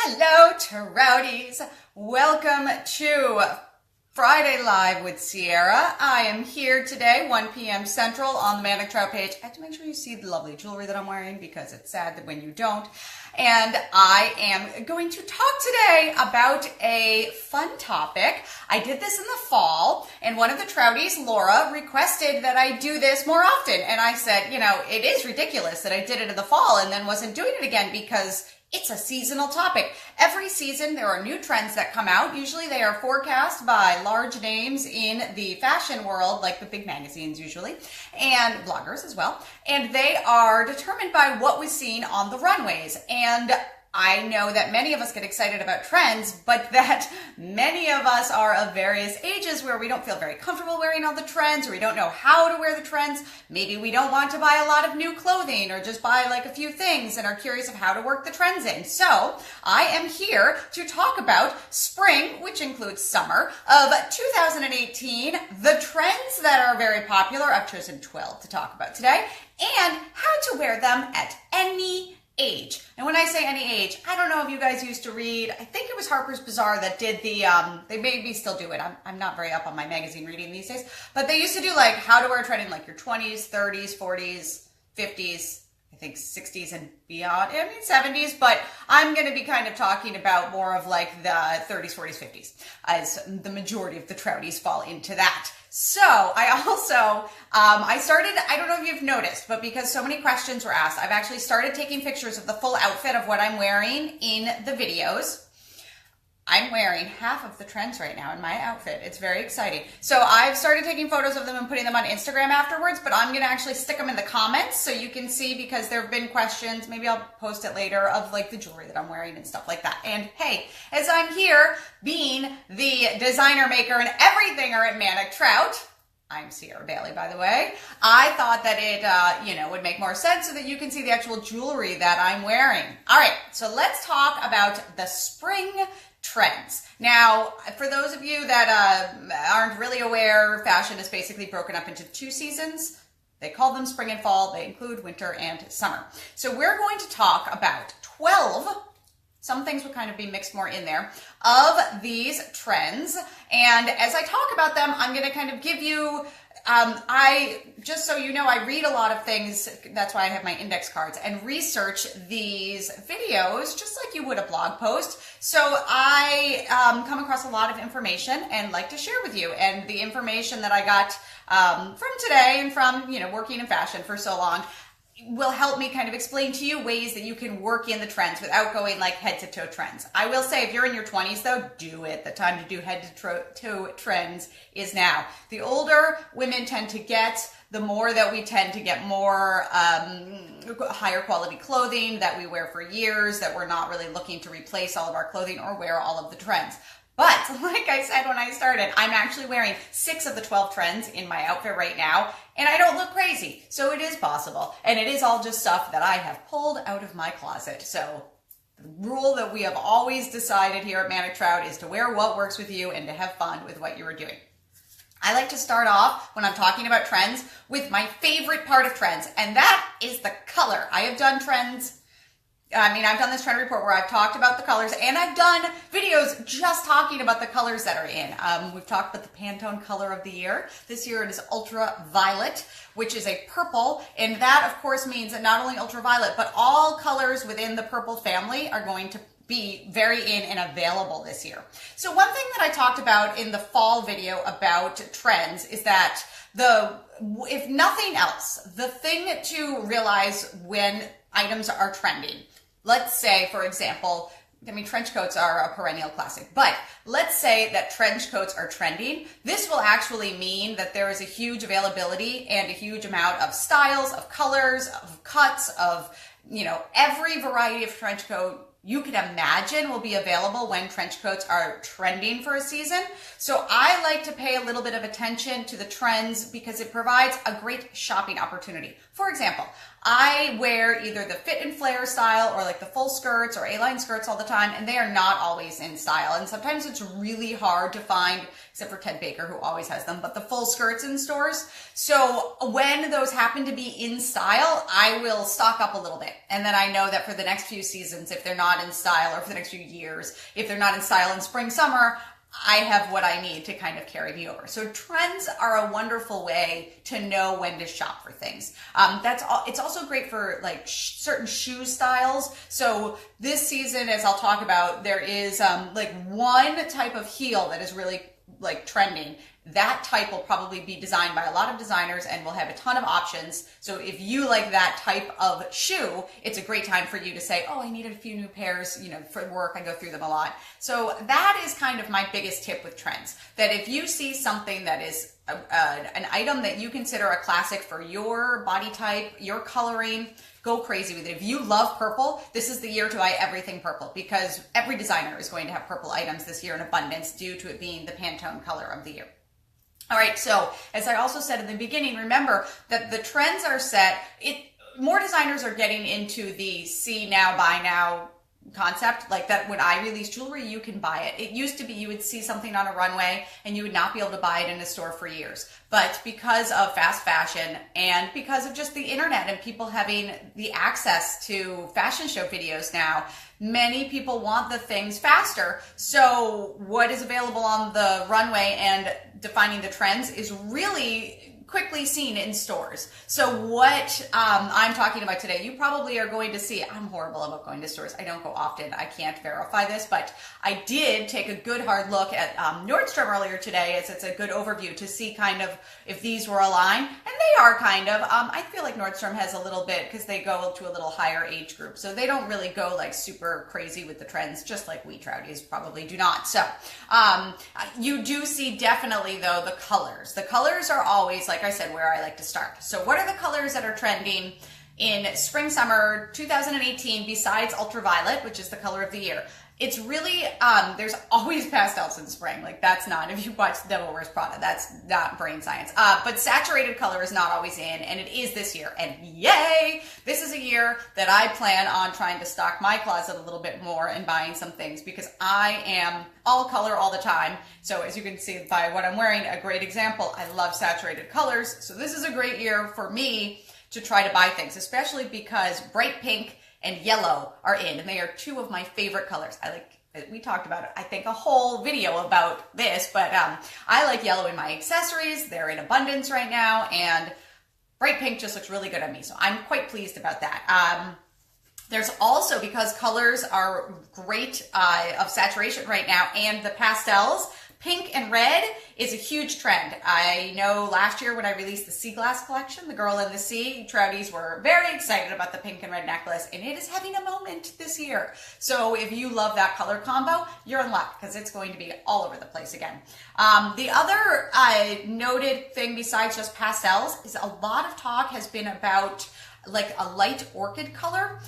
Hello, Trouties. Welcome to Friday Live with Sierra. I am here today, 1 p.m. Central on the Manic Trout page. I have to make sure you see the lovely jewelry that I'm wearing because it's sad that when you don't. And I am going to talk today about a fun topic. I did this in the fall, and one of the Trouties, Laura, requested that I do this more often. And I said, you know, it is ridiculous that I did it in the fall and then wasn't doing it again because it's a seasonal topic. Every season, there are new trends that come out. Usually they are forecast by large names in the fashion world, like the big magazines usually, and bloggers as well. And they are determined by what was seen on the runways. And I know that many of us get excited about trends, but that many of us are of various ages where we don't feel very comfortable wearing all the trends, or we don't know how to wear the trends. Maybe we don't want to buy a lot of new clothing or just buy like a few things and are curious of how to work the trends in. So I am here to talk about spring, which includes summer of 2018, the trends that are very popular. I've chosen 12 to talk about today, and how to wear them at any age. And when I say any age, I don't know if you guys used to read, I think it was Harper's Bazaar that did the, they maybe still do it. I'm not very up on my magazine reading these days, but they used to do like how to wear a trend in like your 20s, 30s, 40s, 50s, I think 60s and beyond. I mean 70s, but I'm going to be kind of talking about more of like the 30s, 40s, 50s, as the majority of the Trouties fall into that. So I also, I started, I don't know if you've noticed, but because so many questions were asked, I've actually started taking pictures of the full outfit of what I'm wearing in the videos. I'm wearing half of the trends right now in my outfit. It's very exciting. So I've started taking photos of them and putting them on Instagram afterwards, but I'm going to actually stick them in the comments so you can see, because there have been questions, maybe I'll post it later, of like the jewelry that I'm wearing and stuff like that. And hey, as I'm here being the designer, maker, and everythinger at Manic Trout, I'm Sierra Bailey, by the way, I thought that it, would make more sense so that you can see the actual jewelry that I'm wearing. All right, so let's talk about the spring trends. Now, for those of you that aren't really aware, fashion is basically broken up into two seasons. They call them spring and fall. They include winter and summer. So we're going to talk about 12, some things will kind of be mixed more in there, of these trends. And as I talk about them, I'm going to kind of give you, just so you know, I read a lot of things. That's why I have my index cards, and research these videos just like you would a blog post. So I come across a lot of information and like to share with you. And the information that I got from today and from, working in fashion for so long will help me kind of explain to you ways that you can work in the trends without going like head to toe trends. I will say, if you're in your 20s though, do it. The time to do head to toe trends is now. The older women tend to get, the more that we tend to get more higher quality clothing that we wear for years, that we're not really looking to replace all of our clothing or wear all of the trends. But like I said when I started, I'm actually wearing 6 of the 12 trends in my outfit right now, and I don't look crazy. So it is possible. And it is all just stuff that I have pulled out of my closet. So the rule that we have always decided here at Manic Trout is to wear what works with you and to have fun with what you are doing. I like to start off when I'm talking about trends with my favorite part of trends, and that is the color. I've done this trend report where I've talked about the colors, and I've done videos just talking about the colors that are in. We've talked about the Pantone color of the year. This year it is ultraviolet, which is a purple, and that of course means that not only ultraviolet, but all colors within the purple family are going to be very in and available this year. So one thing that I talked about in the fall video about trends is that if nothing else, the thing to realize when items are trending, let's say, for example, trench coats are a perennial classic, but let's say that trench coats are trending. This will actually mean that there is a huge availability and a huge amount of styles, of colors, of cuts, of, every variety of trench coat you can imagine will be available when trench coats are trending for a season. So I like to pay a little bit of attention to the trends because it provides a great shopping opportunity. For example, I wear either the fit and flare style or like the full skirts or A-line skirts all the time, and they are not always in style. And sometimes it's really hard to find, except for Ted Baker, who always has them, but the full skirts in stores. So when those happen to be in style, I will stock up a little bit. And then I know that for the next few seasons, if they're not not in style, or for the next few years, if they're not in style in spring, summer, I have what I need to kind of carry me over. So trends are a wonderful way to know when to shop for things. It's also great for like certain shoe styles. So this season, as I'll talk about, there is like one type of heel that is really like trending. That type will probably be designed by a lot of designers and will have a ton of options. So if you like that type of shoe, it's a great time for you to say, oh, I needed a few new pairs, for work. I go through them a lot. So that is kind of my biggest tip with trends, that if you see something that is an item that you consider a classic for your body type, your coloring, go crazy with it. If you love purple, this is the year to buy everything purple, because every designer is going to have purple items this year in abundance due to it being the Pantone color of the year. All right, so as I also said in the beginning, remember that the trends are set. More designers are getting into the see now, buy now concept, like that when I release jewelry, you can buy it. It used to be you would see something on a runway and you would not be able to buy it in a store for years. But because of fast fashion and because of just the internet and people having the access to fashion show videos now, many people want the things faster. So what is available on the runway and defining the trends is really quickly seen in stores. So what I'm talking about today, you probably are going to see. I'm horrible about going to stores. I don't go often. I can't verify this, but I did take a good hard look at Nordstrom earlier today, as it's a good overview to see kind of if these were aligned, and they are kind of. I feel like Nordstrom has a little bit, because they go to a little higher age group, so they don't really go like super crazy with the trends, just like we Trouties probably do not. So you do see definitely though the colors. The colors are always, like I said, where I like to start. So what are the colors that are trending in spring summer 2018 besides ultraviolet, which is the color of the year? It's really there's always pastels in spring. Like, that's not, if you watch The Devil Wears Prada, that's not brain science. But saturated color is not always in, and it is this year. And yay, this is a year that I plan on trying to stock my closet a little bit more and buying some things, because I am all color all the time. So as you can see by what I'm wearing, a great example, I love saturated colors. So this is a great year for me to try to buy things, especially because bright pink and yellow are in, and they are two of my favorite colors. We talked about it, I think, a whole video about this, but I like yellow in my accessories. They're in abundance right now, and bright pink just looks really good on me, so I'm quite pleased about that. There's also, because colors are great of saturation right now, and the pastels, pink and red is a huge trend. I know last year when I released the Sea Glass collection, the Girl in the Sea, Trouties were very excited about the pink and red necklace, and it is having a moment this year. So if you love that color combo, you're in luck, because it's going to be all over the place again. The other noted thing besides just pastels is a lot of talk has been about like a light orchid color.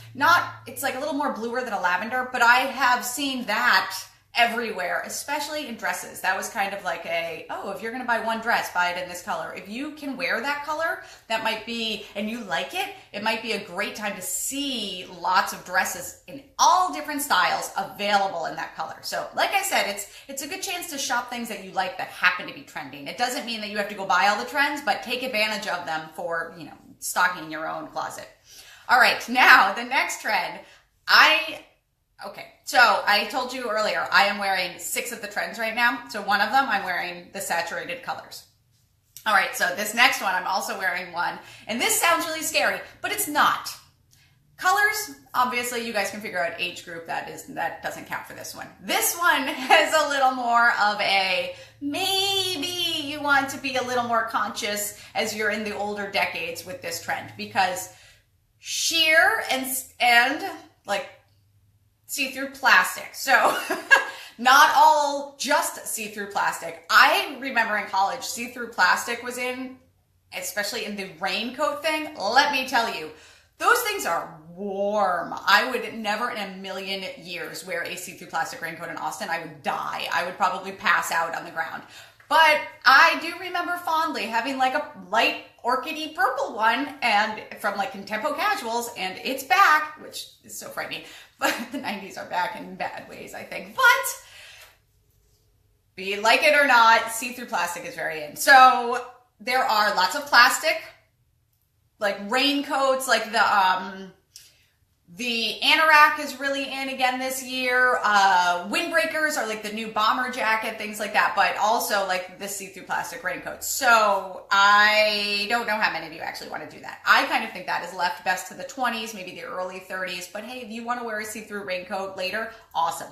It's like a little more bluer than a lavender, but I have seen that everywhere, especially in dresses. That was kind of like if you're going to buy one dress, buy it in this color. If you can wear that color, that might be, and you like it, it might be a great time to see lots of dresses in all different styles available in that color. So like I said, it's a good chance to shop things that you like that happen to be trending. It doesn't mean that you have to go buy all the trends, but take advantage of them for, stocking your own closet. All right, now the next trend, so I told you earlier, I am wearing 6 of the trends right now. So one of them, I'm wearing the saturated colors. All right, so this next one, I'm also wearing one. And this sounds really scary, but it's not. Colors, obviously, you guys can figure out age group. That doesn't count for this one. This one has a little more of maybe you want to be a little more conscious as you're in the older decades with this trend, because sheer and like see-through plastic. So not all just see-through plastic. I remember in college, see-through plastic was in, especially in the raincoat thing. Let me tell you, those things are warm. I would never in a million years wear a see-through plastic raincoat in Austin. I would die. I would probably pass out on the ground. But I do remember fondly having like a light orchidy purple one, and from like Contempo Casuals, and it's back, which is so frightening. But the 90s are back in bad ways, I think. But be you like it or not, see-through plastic is very in. So there are lots of plastic, like raincoats, like the The anorak is really in again this year. Windbreakers are like the new bomber jacket, things like that, but also like the see-through plastic raincoat. So I don't know how many of you actually want to do that. I kind of think that is left best to the 20s, maybe the early 30s, but hey, if you want to wear a see-through raincoat later, awesome.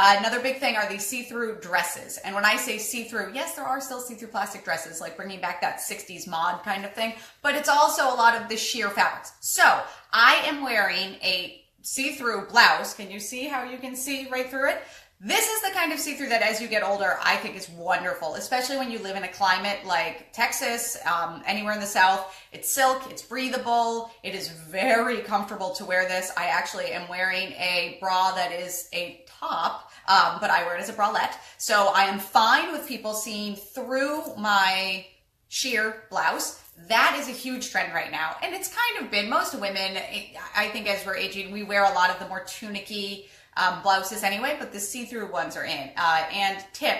Another big thing are these see-through dresses. And when I say see-through, yes, there are still see-through plastic dresses, like bringing back that 60s mod kind of thing, but it's also a lot of the sheer fabrics. So I am wearing a see-through blouse. Can you see how you can see right through it? This is the kind of see-through that as you get older, I think is wonderful, especially when you live in a climate like Texas, anywhere in the South. It's silk, it's breathable, it is very comfortable to wear this. I actually am wearing a bra that is a top, but I wear it as a bralette. So I am fine with people seeing through my sheer blouse. That is a huge trend right now. And it's kind of been, most women, I think as we're aging, we wear a lot of the more tunicky blouses anyway, but the see-through ones are in. And tip,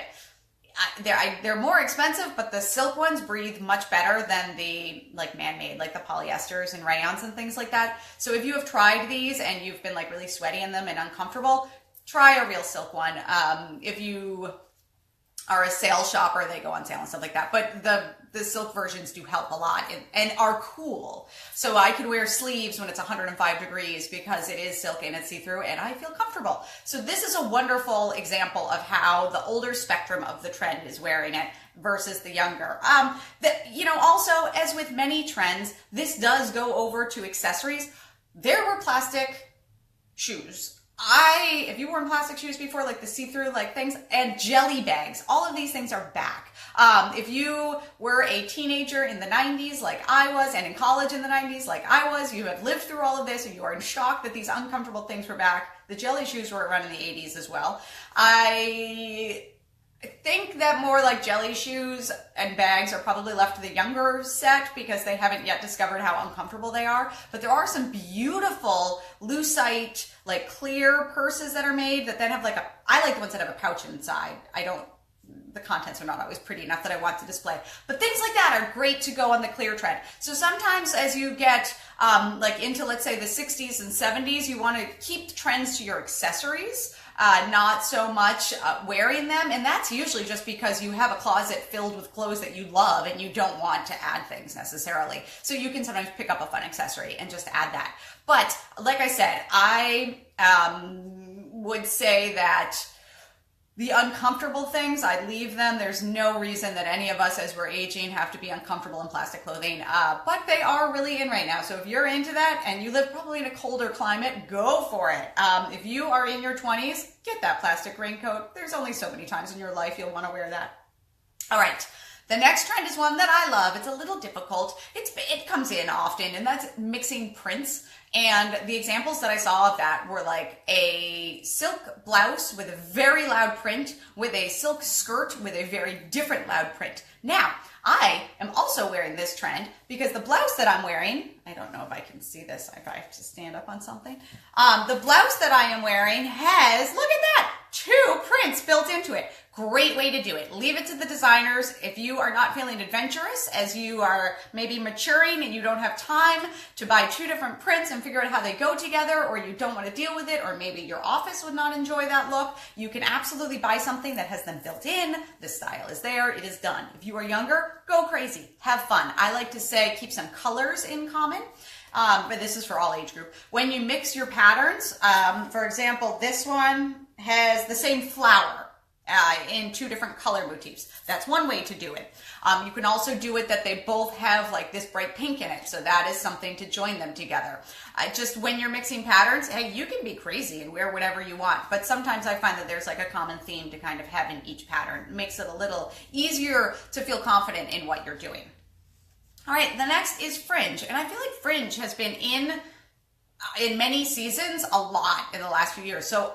they're more expensive, but the silk ones breathe much better than the like man-made, like the polyesters and rayons and things like that. So if you have tried these and you've been like really sweaty in them and uncomfortable, try a real silk one. If you are a sale shopper, they go on sale and stuff like that. But the silk versions do help a lot and are cool. So I could wear sleeves when it's 105 degrees because it is silk and it's see-through and I feel comfortable. So this is a wonderful example of how the older spectrum of the trend is wearing it versus the younger. Also, as with many trends, this does go over to accessories. There were plastic shoes. If you wore plastic shoes before, like the see-through like things, and jelly bags, all of these things are back. If you were a teenager in the 90s like I was, and in college in the 90s like I was, you have lived through all of this and you are in shock that these uncomfortable things were back. The jelly shoes were around in the 80s as well. I think that more like jelly shoes and bags are probably left to the younger set because they haven't yet discovered how uncomfortable they are. But there are some beautiful lucite, like clear purses that are made that then have like I like the ones that have a pouch inside. The contents are not always pretty enough that I want to display. But things like that are great to go on the clear trend. So sometimes as you get like into, let's say, the 60s and 70s, you want to keep the trends to your accessories, not so much wearing them. And that's usually just because you have a closet filled with clothes that you love and you don't want to add things necessarily. So you can sometimes pick up a fun accessory and just add that. But like I said, I would say that the uncomfortable things, I leave them. There's no reason that any of us as we're aging have to be uncomfortable in plastic clothing, but they are really in right now. So if you're into that and you live probably in a colder climate, go for it. If you are in your 20s, get that plastic raincoat. There's only so many times in your life you'll want to wear that. All right. The next trend is one that I love. It's a little difficult. It comes in often, and that's mixing prints. And the examples that I saw of that were like a silk blouse with a very loud print, with a silk skirt with a very different loud print. Now, I am also wearing this trend because the blouse that I'm wearing, I don't know if I can see this, if I have to stand up on something. The blouse that I am wearing has, look at that, 2 prints built into it. Great way to do it. Leave it to the designers. If you are not feeling adventurous, as you are maybe maturing and you don't have time to buy 2 different prints and figure out how they go together, or you don't want to deal with it, or maybe your office would not enjoy that look, you can absolutely buy something that has them built in. The style is there. It is done. If you are younger, go crazy. Have fun. I like to say keep some colors in common. But this is for all age group. When you mix your patterns, for example, this one has the same flower in 2 different color motifs. That's one way to do it. You can also do it that they both have like this bright pink in it. So that is something to join them together. Just when you're mixing patterns, hey, you can be crazy and wear whatever you want. But sometimes I find that there's like a common theme to kind of have in each pattern. It makes it a little easier to feel confident in what you're doing. All right, the next is Fringe. And I feel like Fringe has been in many seasons a lot in the last few years. So,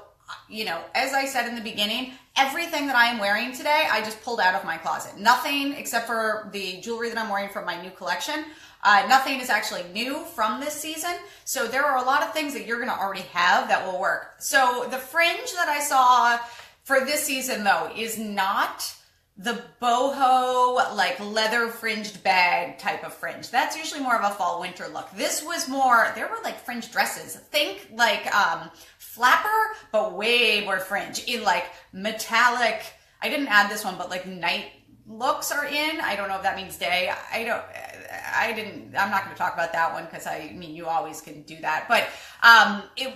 as I said in the beginning, everything that I am wearing today, I just pulled out of my closet. Nothing except for the jewelry that I'm wearing from my new collection. Nothing is actually new from this season. So there are a lot of things that you're going to already have that will work. So the Fringe that I saw for this season, though, is not the boho, like leather fringed bag type of fringe. That's usually more of a fall winter look. This was more, there were like fringe dresses. Think like flapper, but way more fringe in like metallic. I didn't add this one, but like night looks are in. I don't know if that means day. I'm not going to talk about that one because I mean, you always can do that. But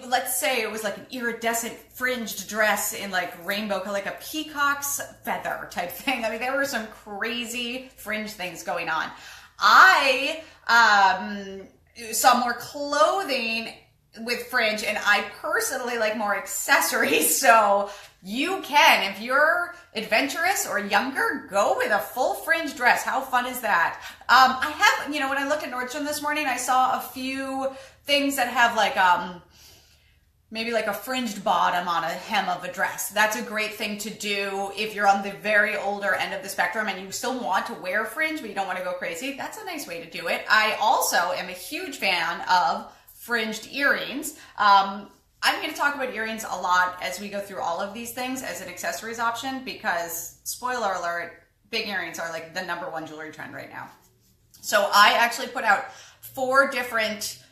let's say it was like an iridescent fringed dress in like rainbow, like a peacock's feather type thing. I mean, there were some crazy fringe things going on. I saw more clothing with fringe, and I personally like more accessories. So you can, if you're adventurous or younger, go with a full fringe dress. How fun is that? I have, when I looked at Nordstrom this morning, I saw a few things that have like maybe like a fringed bottom on a hem of a dress. That's a great thing to do if you're on the very older end of the spectrum and you still want to wear fringe, but you don't want to go crazy. That's a nice way to do it. I also am a huge fan of fringed earrings. I'm going to talk about earrings a lot as we go through all of these things as an accessories option because, spoiler alert, big earrings are like the #1 jewelry trend right now. So I actually put out 4 different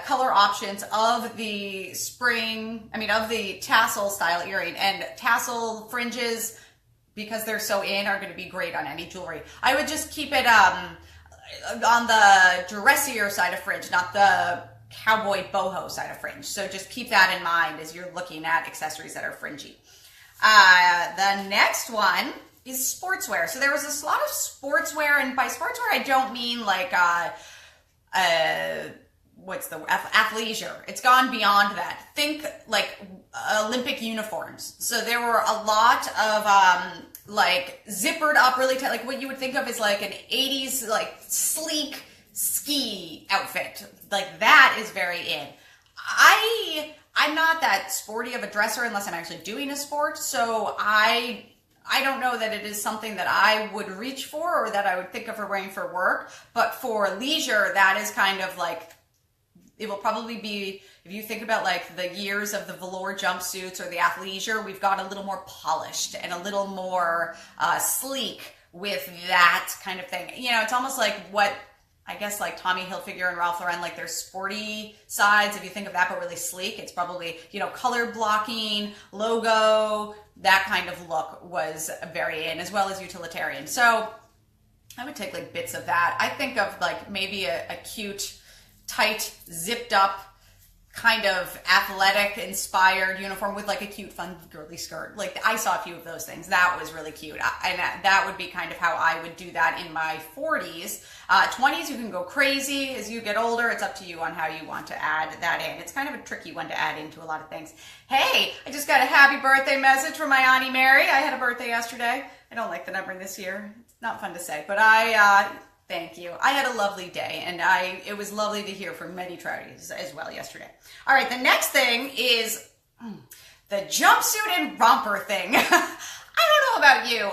color options of the of the tassel style earring, and tassel fringes, because they're so in, are going to be great on any jewelry. I would just keep it on the dressier side of fringe, not the cowboy boho side of fringe. So just keep that in mind as you're looking at accessories that are fringy. The next one is sportswear. So there was a lot of sportswear, and by sportswear I don't mean like athleisure. It's gone beyond that. Think like Olympic uniforms. So there were a lot of like zippered up really tight, like what you would think of as like an 80s like sleek ski outfit. Like that is very in. I'm not that sporty of a dresser unless I'm actually doing a sport, so I don't know that it is something that I would reach for or that I would think of wearing for work. But for leisure, that is kind of like, it will probably be, if you think about like the years of the velour jumpsuits or the athleisure, we've got a little more polished and a little more sleek with that kind of thing. It's almost like what I guess like Tommy Hilfiger and Ralph Lauren, like their sporty sides, if you think of that, but really sleek, it's probably, color blocking, logo, that kind of look was very in, as well as utilitarian. So I would take like bits of that. I think of like maybe a cute, tight, zipped up, kind of athletic inspired uniform with like a cute, fun, girly skirt. Like I saw a few of those things. That was really cute. And that would be kind of how I would do that in my 40s. 20s, you can go crazy. As you get older, it's up to you on how you want to add that in. It's kind of a tricky one to add into a lot of things. Hey, I just got a happy birthday message from my Auntie Mary. I had a birthday yesterday. I don't like the number this year. It's not fun to say, but thank you. I had a lovely day, and it was lovely to hear from many Trouties as well yesterday. All right, the next thing is the jumpsuit and romper thing. I don't know about you.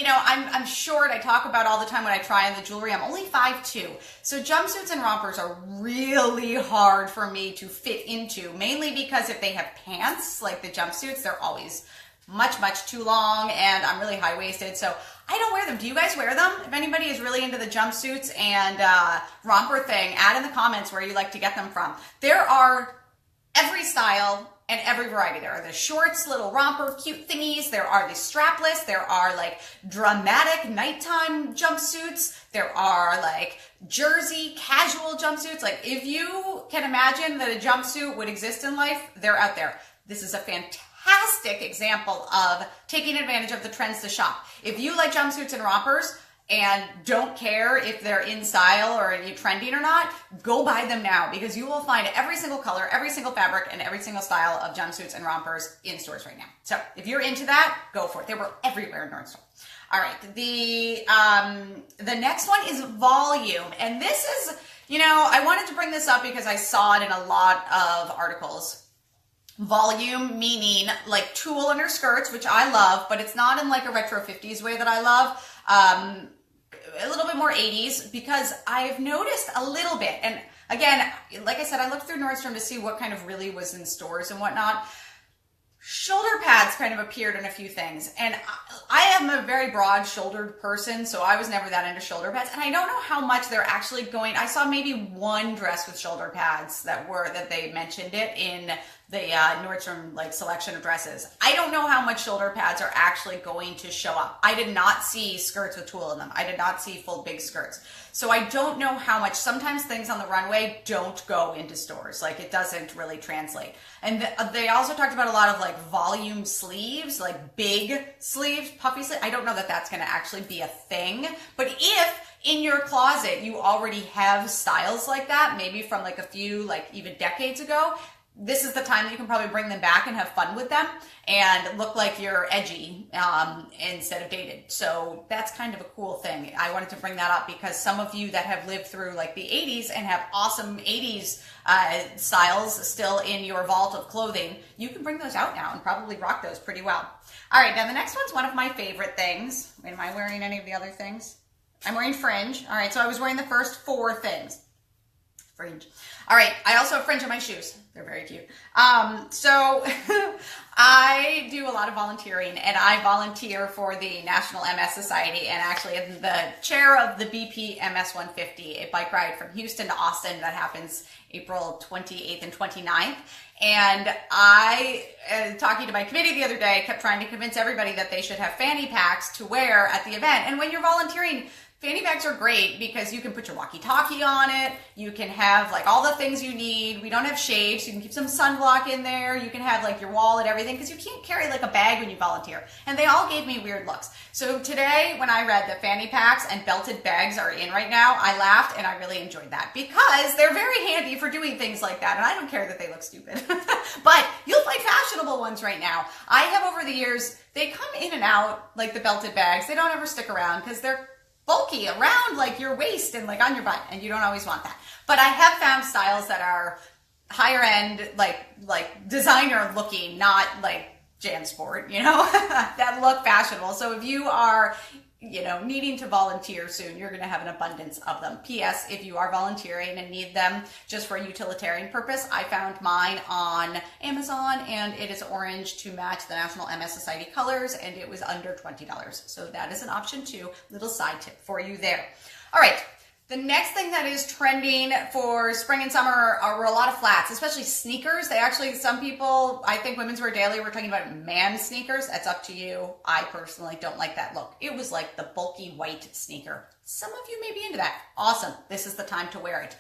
I'm short. I talk about all the time when I try on the jewelry. I'm only 5'2", so jumpsuits and rompers are really hard for me to fit into, mainly because if they have pants, like the jumpsuits, they're always much, much too long, and I'm really high-waisted, so I don't wear them. Do you guys wear them? If anybody is really into the jumpsuits and romper thing, add in the comments where you like to get them from. There are every style and every variety. There are the shorts, little romper, cute thingies. There are the strapless. There are like dramatic nighttime jumpsuits. There are like jersey casual jumpsuits. Like if you can imagine that a jumpsuit would exist in life, they're out there. This is a fantastic example of taking advantage of the trends to shop. If you like jumpsuits and rompers and don't care if they're in style or trending or not, go buy them now, because you will find every single color, every single fabric, and every single style of jumpsuits and rompers in stores right now. So if you're into that, go for it. They were everywhere in Nordstrom. All right, the next one is volume, and this is, I wanted to bring this up because I saw it in a lot of articles. Volume meaning like tulle under skirts, which I love, but it's not in like a retro 50s way that I love. A little bit more 80s, because I've noticed a little bit, and again, like I said, I looked through Nordstrom to see what kind of really was in stores and whatnot. Shoulder pads kind of appeared in a few things. And I am a very broad-shouldered person, so I was never that into shoulder pads. And I don't know how much they're actually going. I saw maybe one dress with shoulder pads that they mentioned it in the Nordstrom like selection of dresses. I don't know how much shoulder pads are actually going to show up. I did not see skirts with tulle in them. I did not see full big skirts. So I don't know how much. Sometimes things on the runway don't go into stores. Like it doesn't really translate. And they also talked about a lot of like volume sleeves, like big sleeves, puffy sleeves. I don't know that that's going to actually be a thing. But if in your closet you already have styles like that, maybe from like a few, like even decades ago, this is the time that you can probably bring them back and have fun with them and look like you're edgy instead of dated. So that's kind of a cool thing. I wanted to bring that up because some of you that have lived through like the 80s and have awesome 80s styles still in your vault of clothing, you can bring those out now and probably rock those pretty well. All right, now the next one's one of my favorite things. Am I wearing any of the other things? I'm wearing Fringe. All right, so I was wearing the first 4 things. Fringe. All right, I also have Fringe on my shoes. They're very cute. So I do a lot of volunteering, and I volunteer for the National MS Society, and actually am the chair of the BP MS 150, a bike ride from Houston to Austin that happens April 28th and 29th. And I, talking to my committee the other day, kept trying to convince everybody that they should have fanny packs to wear at the event. And when you're volunteering, fanny packs are great because you can put your walkie-talkie on it. You can have like all the things you need. We don't have shades. So you can keep some sunblock in there. You can have like your wallet, everything, because you can't carry like a bag when you volunteer. And they all gave me weird looks. So today when I read that fanny packs and belted bags are in right now, I laughed and I really enjoyed that because they're very handy for doing things like that. And I don't care that they look stupid, but you'll find fashionable ones right now. I have over the years, they come in and out like the belted bags. They don't ever stick around because they're bulky around like your waist and like on your butt, and you don't always want that. But I have found styles that are higher end, like designer looking, not like JanSport, you know, that look fashionable. So if you are, you know, needing to volunteer soon, you're going to have an abundance of them. P.S. If you are volunteering and need them just for a utilitarian purpose, I found mine on Amazon, and it is orange to match the National MS Society colors, and it was under $20. So that is an option too. Little side tip for you there. All right. The next thing that is trending for spring and summer are a lot of flats, especially sneakers. They actually, some people, I think Women's Wear Daily, were talking about man sneakers. That's up to you. I personally don't like that look. It was like the bulky white sneaker. Some of you may be into that. Awesome. This is the time to wear it.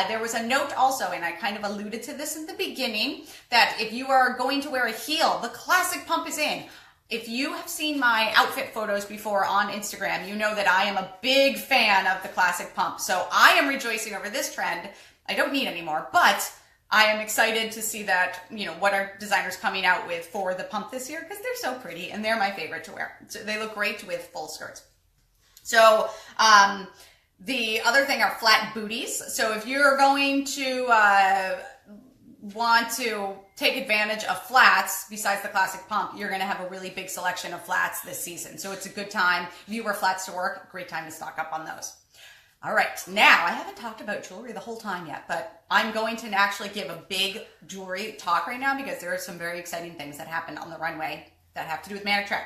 There was a note also, and I kind of alluded to this in the beginning, that if you are going to wear a heel, the classic pump is in. If you have seen my outfit photos before on Instagram, you know that I am a big fan of the classic pump. So I am rejoicing over this trend. I don't need any more, but I am excited to see that, you know, what are designers coming out with for the pump this year, because they're so pretty and they're my favorite to wear. So they look great with full skirts. So the other thing are flat booties. So if you're going to want to take advantage of flats besides the classic pump, you're going to have a really big selection of flats this season. So it's a good time. If you wear flats to work, great time to stock up on those. All right, now I haven't talked about jewelry the whole time yet, but I'm going to actually give a big jewelry talk right now because there are some very exciting things that happen on the runway that have to do with Manic Trout.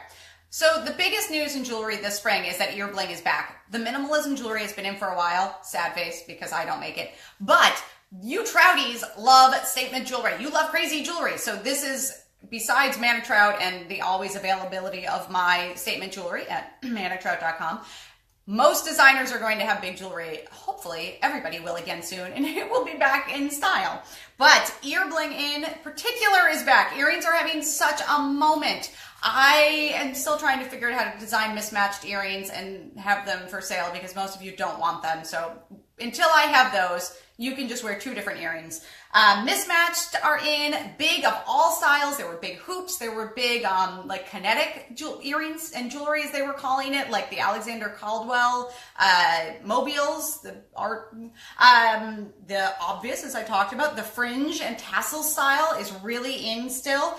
So the biggest news in jewelry this spring is that ear bling is back. The minimalism jewelry has been in for a while. Sad face because I don't make it. But you Trouties love statement jewelry. You love crazy jewelry. So this is, besides Manic Trout and the always availability of my statement jewelry at manictrout.com, most designers are going to have big jewelry. Hopefully everybody will again soon, and it will be back in style. But ear bling in particular is back. Earrings are having such a moment. I am still trying to figure out how to design mismatched earrings and have them for sale because most of you don't want them. So until I have those, you can just wear 2 different earrings. Mismatched are in, big of all styles. There were big hoops. There were big like kinetic earrings and jewelry, as they were calling it, like the Alexander Caldwell mobiles, the art, the obvious, as I talked about, the fringe and tassel style is really in still.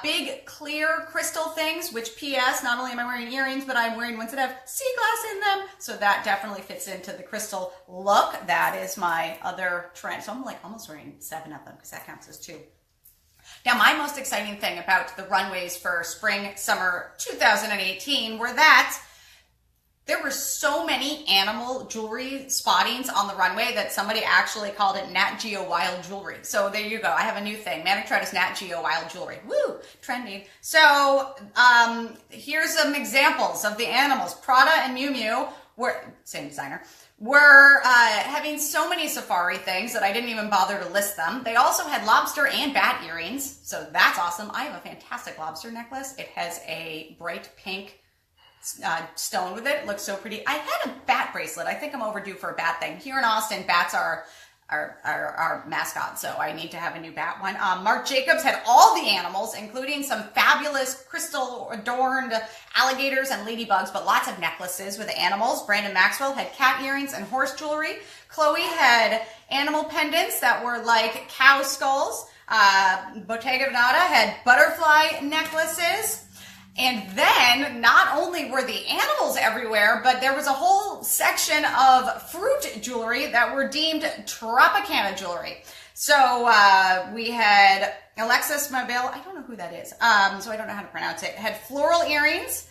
Big clear crystal things, which P.S. not only am I wearing earrings, but I'm wearing ones that have sea glass in them. So that definitely fits into the crystal look. That is my other trend. So I'm like almost wearing 7 of them because that counts as 2. Now, my most exciting thing about the runways for spring, summer 2018 were that there were so many animal jewelry spottings on the runway that somebody actually called it Nat Geo Wild Jewelry. So there you go. I have a new thing. Manic Trout is Nat Geo Wild Jewelry. Woo! Trending. So here's some examples of the animals. Prada and Miu Miu were, same designer, were having so many safari things that I didn't even bother to list them. They also had lobster and bat earrings. So that's awesome. I have a fantastic lobster necklace. It has a bright pink stone with it. It looks so pretty. I had a bat bracelet. I think I'm overdue for a bat thing. Here in Austin, bats are our mascot, so I need to have a new bat one. Marc Jacobs had all the animals, including some fabulous crystal adorned alligators and ladybugs, but lots of necklaces with animals. Brandon Maxwell had cat earrings and horse jewelry. Chloe had animal pendants that were like cow skulls. Bottega Veneta had butterfly necklaces. And then not only were the animals everywhere, but there was a whole section of fruit jewelry that were deemed Tropicana jewelry. So we had Alexis Mabille, I don't know who that is, so I don't know how to pronounce it, had floral earrings.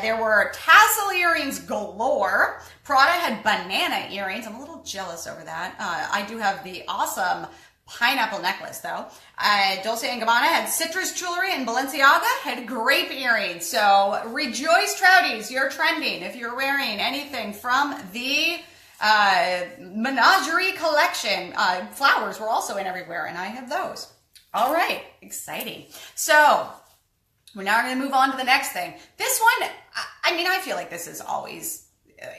There were tassel earrings galore. Prada had banana earrings. I'm a little jealous over that. I do have the awesome pineapple necklace though. Dolce & Gabbana had citrus jewelry, and Balenciaga had grape earrings. So rejoice, Trouties, you're trending if you're wearing anything from the Menagerie collection. Flowers were also in everywhere, and I have those. All right, exciting. So we're now going to move on to the next thing. This one, I mean, I feel like this is always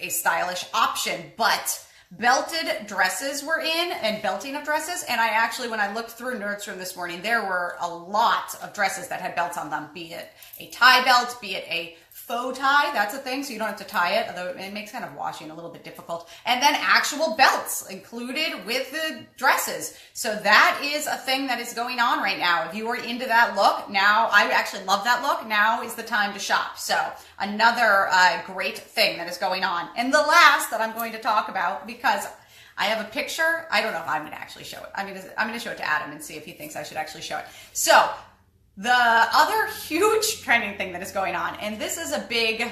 a stylish option, but belted dresses were in, and belting of dresses. And I actually, when I looked through Nordstrom this morning, there were a lot of dresses that had belts on them, be it a tie belt, be it a faux tie. That's a thing, so you don't have to tie it, although it makes kind of washing a little bit difficult. And then actual belts included with the dresses. So that is a thing that is going on right now. If you are into that look, now, I actually love that look. Now is the time to shop. So another great thing that is going on. And the last that I'm going to talk about, because I have a picture. I don't know if I'm going to actually show it. I'm going to show it to Adam and see if he thinks I should actually show it. So the other huge trending thing that is going on, and this is a big,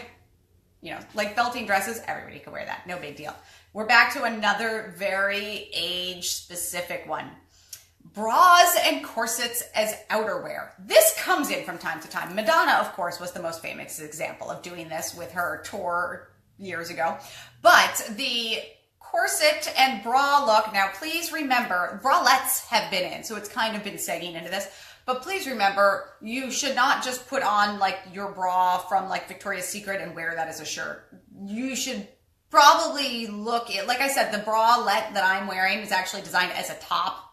you know, like belting dresses, everybody can wear that. No big deal. We're back to another very age-specific one. Bras and corsets as outerwear. This comes in from time to time. Madonna, of course, was the most famous example of doing this with her tour years ago. But the corset and bra look, now please remember, bralettes have been in, so it's kind of been segging into this. But please remember, you should not just put on like your bra from like Victoria's Secret and wear that as a shirt. You should probably look at, like I said, the bralette that I'm wearing is actually designed as a top.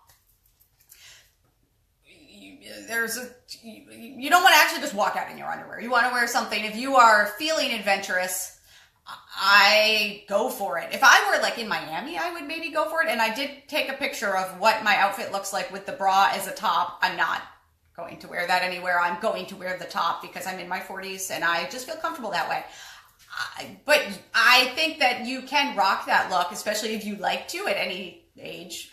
You don't want to actually just walk out in your underwear. You want to wear something, if you are feeling adventurous, I go for it. If I were like in Miami, I would maybe go for it. And I did take a picture of what my outfit looks like with the bra as a top. I'm not going to wear that anywhere. I'm going to wear the top because I'm in my 40s and I just feel comfortable that way. But I think that you can rock that look, especially if you like to at any age.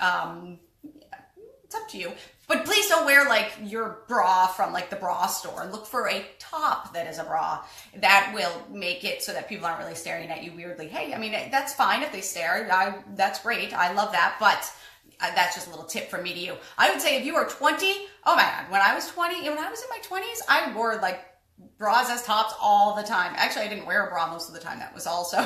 It's up to you. But please don't wear like your bra from like the bra store. Look for a top that is a bra. That will make it so that people aren't really staring at you weirdly. Hey, I mean, that's fine if they stare. That's great. I love that. But that's just a little tip from me to you. I would say if you are 20, oh my God, when I was in my 20s, I wore like bras as tops all the time. Actually, I didn't wear a bra most of the time. That was also,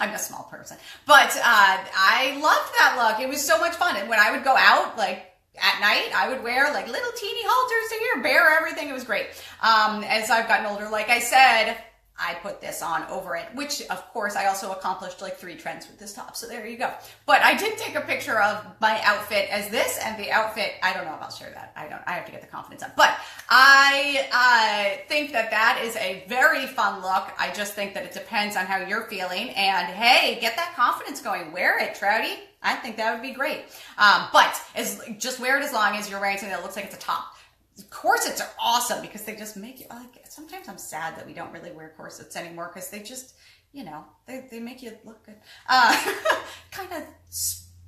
I'm a small person. But I loved that look. It was so much fun. And when I would go out, like, at night, I would wear like little teeny halters to here, bare everything. It was great. As I've gotten older, like I said, I put this on over it, which of course I also accomplished like 3 trends with this top. So there you go. But I did take a picture of my outfit as this, and the outfit, I don't know if I'll share that. I have to get the confidence up. But I think that that is a very fun look. I just think that it depends on how you're feeling. And hey, get that confidence going. Wear it, Trouty. I think that would be great. But just wear it as long as you're wearing something that looks like it's a top. Corsets are awesome because they just make you, like, sometimes I'm sad that we don't really wear corsets anymore because they just, you know, they make you look good. Kind of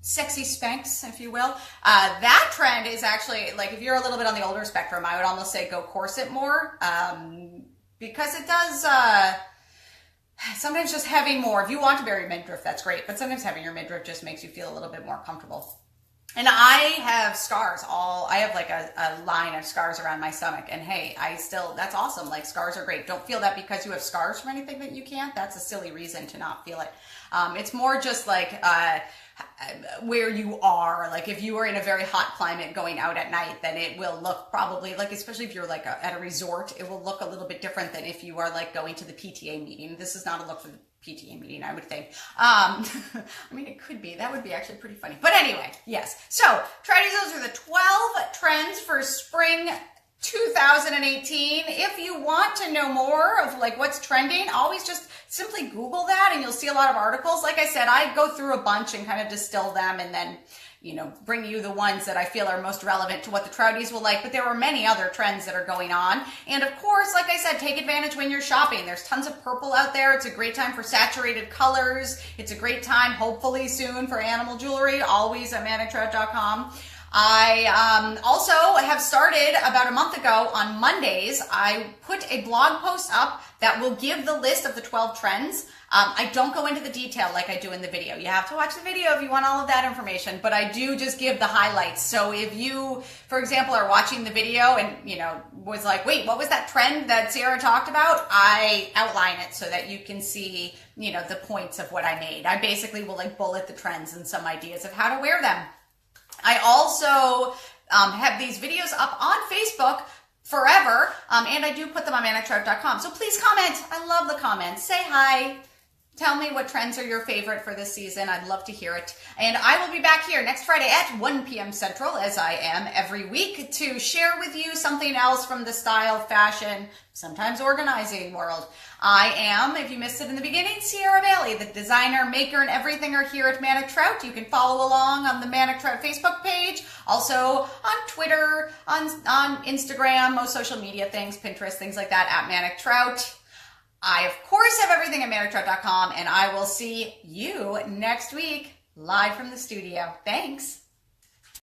sexy Spanx, if you will. That trend is actually, like, if you're a little bit on the older spectrum, I would almost say go corset more, because it does, sometimes just having more, if you want to bury your midriff, that's great, but sometimes having your midriff just makes you feel a little bit more comfortable. And I have scars I have like a line of scars around my stomach, and hey, that's awesome. Like, scars are great. Don't feel that because you have scars from anything that you can't. That's a silly reason to not feel it. It's more just like, where you are. Like, if you are in a very hot climate going out at night, then it will look probably like, especially if you're like at a resort, it will look a little bit different than if you are like going to the PTA meeting. This is not a look for the PTA meeting, I would think. I mean, it could be. That would be actually pretty funny. But anyway, yes. So, Trouties, those are the 12 trends for spring 2018. If you want to know more of like what's trending, always just simply Google that and you'll see a lot of articles. Like I said, I go through a bunch and kind of distill them and then, bring you the ones that I feel are most relevant to what the Trouties will like. But there are many other trends that are going on. And of course, like I said, take advantage when you're shopping. There's tons of purple out there. It's a great time for saturated colors. It's a great time, hopefully soon, for animal jewelry, always at manictrout.com. I also have started about a month ago on Mondays. I put a blog post up that will give the list of the 12 trends. I don't go into the detail like I do in the video. You have to watch the video if you want all of that information, but I do just give the highlights. So if you, for example, are watching the video and, was like, wait, what was that trend that Sierra talked about? I outline it so that you can see, the points of what I made. I basically will like bullet the trends and some ideas of how to wear them. I also have these videos up on Facebook forever, and I do put them on manictrout.com. So please comment. I love the comments. Say hi. Tell me what trends are your favorite for this season. I'd love to hear it. And I will be back here next Friday at 1 p.m. Central, as I am every week, to share with you something else from the style, fashion, sometimes organizing world. I am, if you missed it in the beginning, Sierra Bailey, the designer, maker, and everything are here at Manic Trout. You can follow along on the Manic Trout Facebook page, also on Twitter, on Instagram, most social media things, Pinterest, things like that, at Manic Trout. I, of course, have everything at manictrout.com, and I will see you next week live from the studio. Thanks.